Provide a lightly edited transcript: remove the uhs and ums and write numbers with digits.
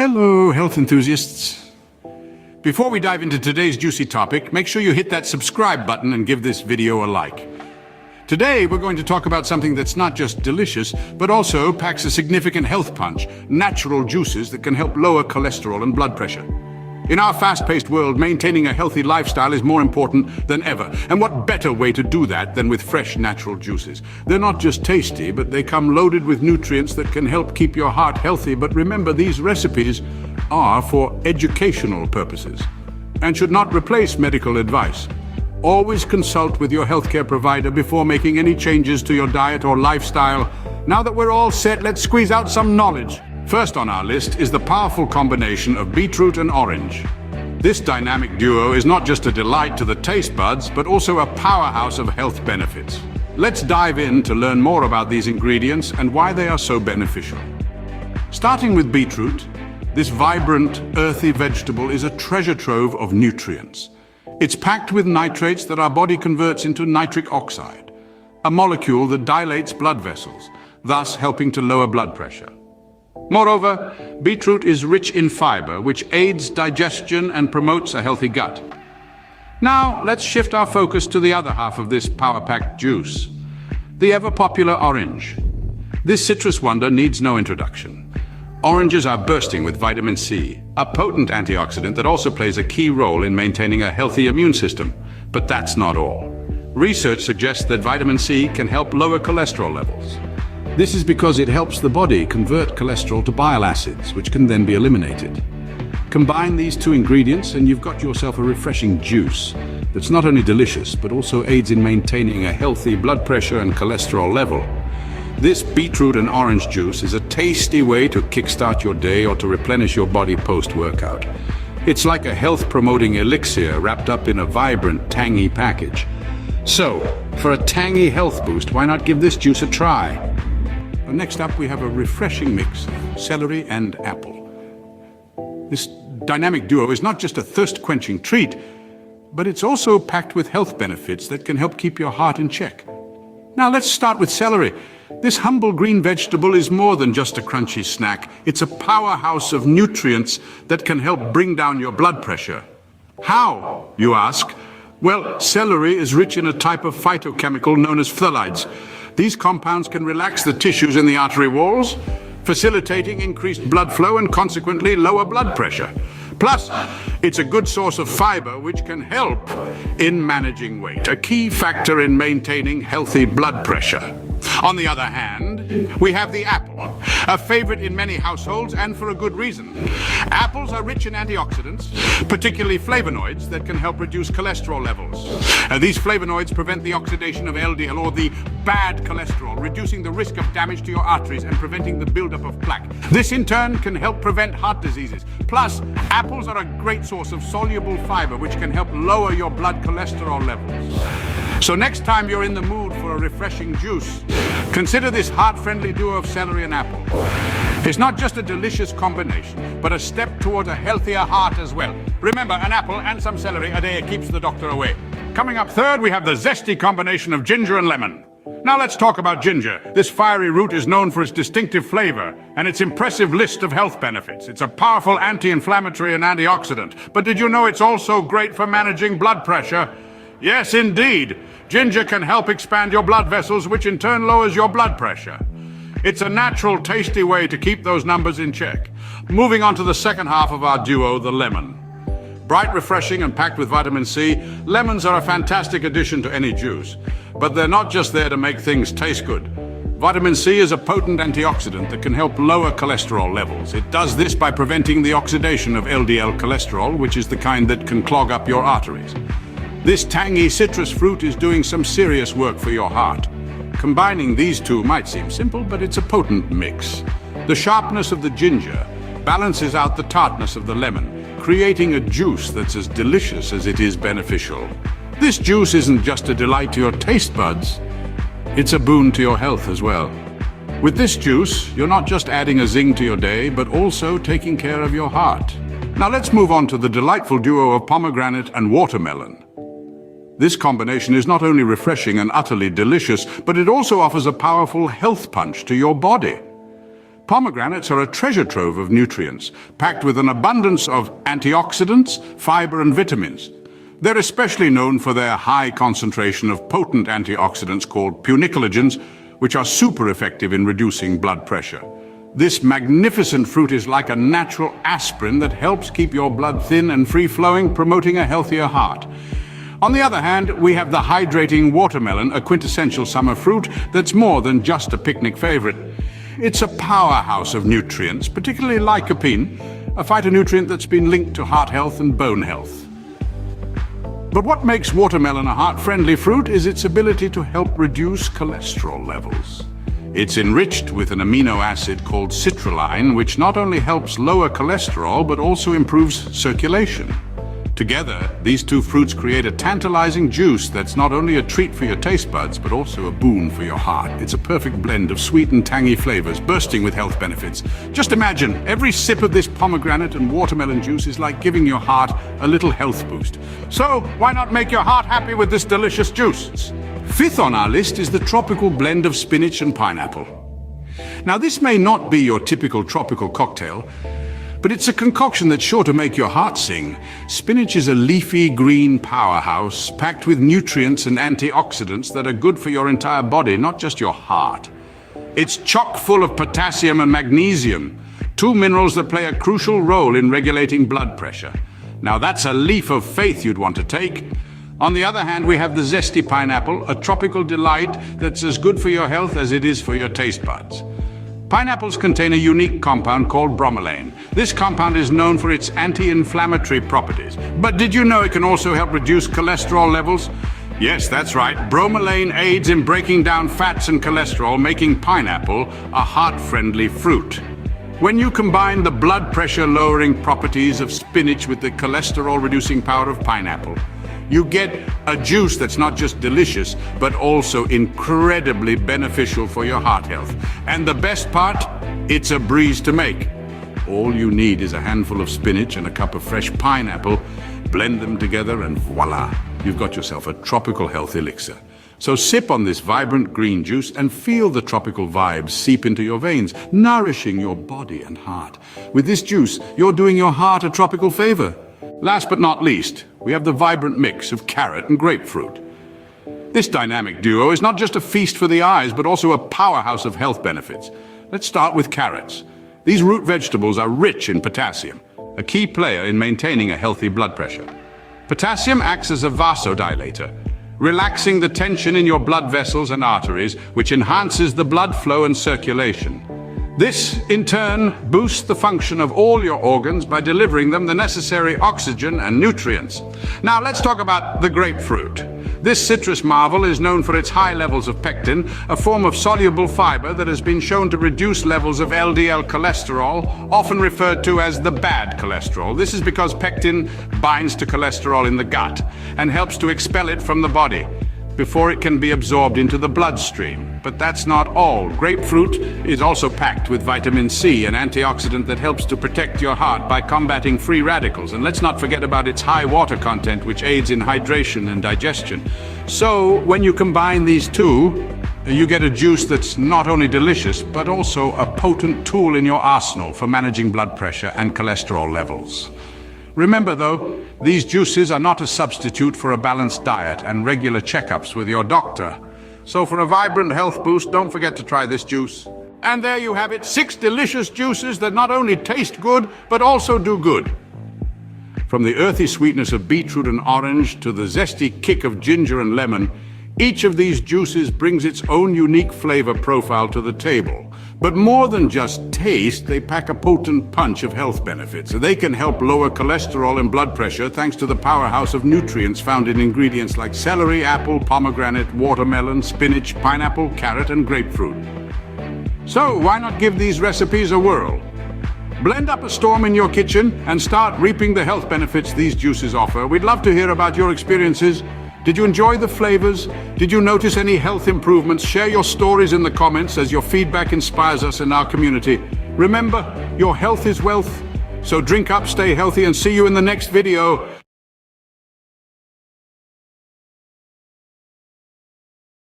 Hello, health enthusiasts. Before we dive into today's juicy topic, make sure you hit that subscribe button and give this video a like. Today, we're going to talk about something that's not just delicious, but also packs a significant health punch: natural juices that can help lower cholesterol and blood pressure. In our fast-paced world, maintaining a healthy lifestyle is more important than ever. And what better way to do that than with fresh natural juices? They're not just tasty, but they come loaded with nutrients that can help keep your heart healthy. But remember, these recipes are for educational purposes and should not replace medical advice. Always consult with your healthcare provider before making any changes to your diet or lifestyle. Now that we're all set, let's squeeze out some knowledge. First on our list is the powerful combination of beetroot and orange. This dynamic duo is not just a delight to the taste buds, but also a powerhouse of health benefits. Let's dive in to learn more about these ingredients and why they are so beneficial. Starting with beetroot, this vibrant, earthy vegetable is a treasure trove of nutrients. It's packed with nitrates that our body converts into nitric oxide, a molecule that dilates blood vessels, thus helping to lower blood pressure. Moreover, beetroot is rich in fiber, which aids digestion and promotes a healthy gut. Now, let's shift our focus to the other half of this power-packed juice, the ever-popular orange. This citrus wonder needs no introduction. Oranges are bursting with vitamin C, a potent antioxidant that also plays a key role in maintaining a healthy immune system. But that's not all. Research suggests that vitamin C can help lower cholesterol levels. This is because it helps the body convert cholesterol to bile acids, which can then be eliminated. Combine these two ingredients and you've got yourself a refreshing juice that's not only delicious, but also aids in maintaining a healthy blood pressure and cholesterol level. This beetroot and orange juice is a tasty way to kickstart your day or to replenish your body post-workout. It's like a health-promoting elixir wrapped up in a vibrant, tangy package. So, for a tangy health boost, why not give this juice a try? Next up, we have a refreshing mix of celery and apple. This dynamic duo is not just a thirst-quenching treat, but it's also packed with health benefits that can help keep your heart in check. Now let's start with celery. This humble green vegetable is more than just a crunchy snack. It's a powerhouse of nutrients that can help bring down your blood pressure. How, you ask? Well, celery is rich in a type of phytochemical known as phthalides. These compounds can relax the tissues in the artery walls, facilitating increased blood flow and consequently lower blood pressure. Plus, it's a good source of fiber which can help in managing weight, a key factor in maintaining healthy blood pressure. On the other hand, we have the apple, a favorite in many households, and for a good reason. Apples are rich in antioxidants, particularly flavonoids, that can help reduce cholesterol levels. These flavonoids prevent the oxidation of LDL, or the bad cholesterol, reducing the risk of damage to your arteries and preventing the buildup of plaque. This, in turn, can help prevent heart diseases. Plus, apples are a great source of soluble fiber, which can help lower your blood cholesterol levels. So next time you're in the mood for a refreshing juice, consider this heart-friendly duo of celery and apple. It's not just a delicious combination, but a step toward a healthier heart as well. Remember, an apple and some celery a day keeps the doctor away. Coming up third, we have the zesty combination of ginger and lemon. Now let's talk about ginger. This fiery root is known for its distinctive flavor and its impressive list of health benefits. It's a powerful anti-inflammatory and antioxidant. But did you know it's also great for managing blood pressure? Yes, indeed. Ginger can help expand your blood vessels, which in turn lowers your blood pressure. It's a natural, tasty way to keep those numbers in check. Moving on to the second half of our duo, the lemon. Bright, refreshing, and packed with vitamin C, lemons are a fantastic addition to any juice. But they're not just there to make things taste good. Vitamin C is a potent antioxidant that can help lower cholesterol levels. It does this by preventing the oxidation of LDL cholesterol, which is the kind that can clog up your arteries. This tangy citrus fruit is doing some serious work for your heart. Combining these two might seem simple, but it's a potent mix. The sharpness of the ginger balances out the tartness of the lemon, creating a juice that's as delicious as it is beneficial. This juice isn't just a delight to your taste buds, it's a boon to your health as well. With this juice, you're not just adding a zing to your day, but also taking care of your heart. Now let's move on to the delightful duo of pomegranate and watermelon. This combination is not only refreshing and utterly delicious, but it also offers a powerful health punch to your body. Pomegranates are a treasure trove of nutrients, packed with an abundance of antioxidants, fiber, and vitamins. They're especially known for their high concentration of potent antioxidants called punicologens, which are super effective in reducing blood pressure. This magnificent fruit is like a natural aspirin that helps keep your blood thin and free-flowing, promoting a healthier heart. On the other hand, we have the hydrating watermelon, a quintessential summer fruit that's more than just a picnic favorite. It's a powerhouse of nutrients, particularly lycopene, a phytonutrient that's been linked to heart health and bone health. But what makes watermelon a heart-friendly fruit is its ability to help reduce cholesterol levels. It's enriched with an amino acid called citrulline, which not only helps lower cholesterol, but also improves circulation. Together, these two fruits create a tantalizing juice that's not only a treat for your taste buds, but also a boon for your heart. It's a perfect blend of sweet and tangy flavors, bursting with health benefits. Just imagine, every sip of this pomegranate and watermelon juice is like giving your heart a little health boost. So, why not make your heart happy with this delicious juice? Fifth on our list is the tropical blend of spinach and pineapple. Now, this may not be your typical tropical cocktail, but it's a concoction that's sure to make your heart sing. Spinach is a leafy green powerhouse packed with nutrients and antioxidants that are good for your entire body, not just your heart. It's chock full of potassium and magnesium, two minerals that play a crucial role in regulating blood pressure. Now that's a leap of faith you'd want to take. On the other hand, we have the zesty pineapple, a tropical delight that's as good for your health as it is for your taste buds. Pineapples contain a unique compound called bromelain. This compound is known for its anti-inflammatory properties. But did you know it can also help reduce cholesterol levels? Yes, that's right. Bromelain aids in breaking down fats and cholesterol, making pineapple a heart-friendly fruit. When you combine the blood pressure-lowering properties of spinach with the cholesterol-reducing power of pineapple, you get a juice that's not just delicious, but also incredibly beneficial for your heart health. And the best part, it's a breeze to make. All you need is a handful of spinach and a cup of fresh pineapple. Blend them together and voila, you've got yourself a tropical health elixir. So sip on this vibrant green juice and feel the tropical vibes seep into your veins, nourishing your body and heart. With this juice, you're doing your heart a tropical favor. Last but not least, we have the vibrant mix of carrot and grapefruit. This dynamic duo is not just a feast for the eyes, but also a powerhouse of health benefits. Let's start with carrots. These root vegetables are rich in potassium, a key player in maintaining a healthy blood pressure. Potassium acts as a vasodilator, relaxing the tension in your blood vessels and arteries, which enhances the blood flow and circulation. This, in turn, boosts the function of all your organs by delivering them the necessary oxygen and nutrients. Now let's talk about the grapefruit. This citrus marvel is known for its high levels of pectin, a form of soluble fiber that has been shown to reduce levels of LDL cholesterol, often referred to as the bad cholesterol. This is because pectin binds to cholesterol in the gut and helps to expel it from the body before it can be absorbed into the bloodstream. But that's not all. Grapefruit is also packed with vitamin C, an antioxidant that helps to protect your heart by combating free radicals. And let's not forget about its high water content, which aids in hydration and digestion. So when you combine these two, you get a juice that's not only delicious, but also a potent tool in your arsenal for managing blood pressure and cholesterol levels. Remember though, these juices are not a substitute for a balanced diet and regular checkups with your doctor. So for a vibrant health boost, don't forget to try this juice. And there you have it, 6 delicious juices that not only taste good, but also do good. From the earthy sweetness of beetroot and orange to the zesty kick of ginger and lemon, each of these juices brings its own unique flavor profile to the table. But more than just taste, they pack a potent punch of health benefits. They can help lower cholesterol and blood pressure thanks to the powerhouse of nutrients found in ingredients like celery, apple, pomegranate, watermelon, spinach, pineapple, carrot, and grapefruit. So why not give these recipes a whirl? Blend up a storm in your kitchen and start reaping the health benefits these juices offer. We'd love to hear about your experiences. Did you enjoy the flavors? Did you notice any health improvements? Share your stories in the comments as your feedback inspires us in our community. Remember, your health is wealth. So drink up, stay healthy, and see you in the next video.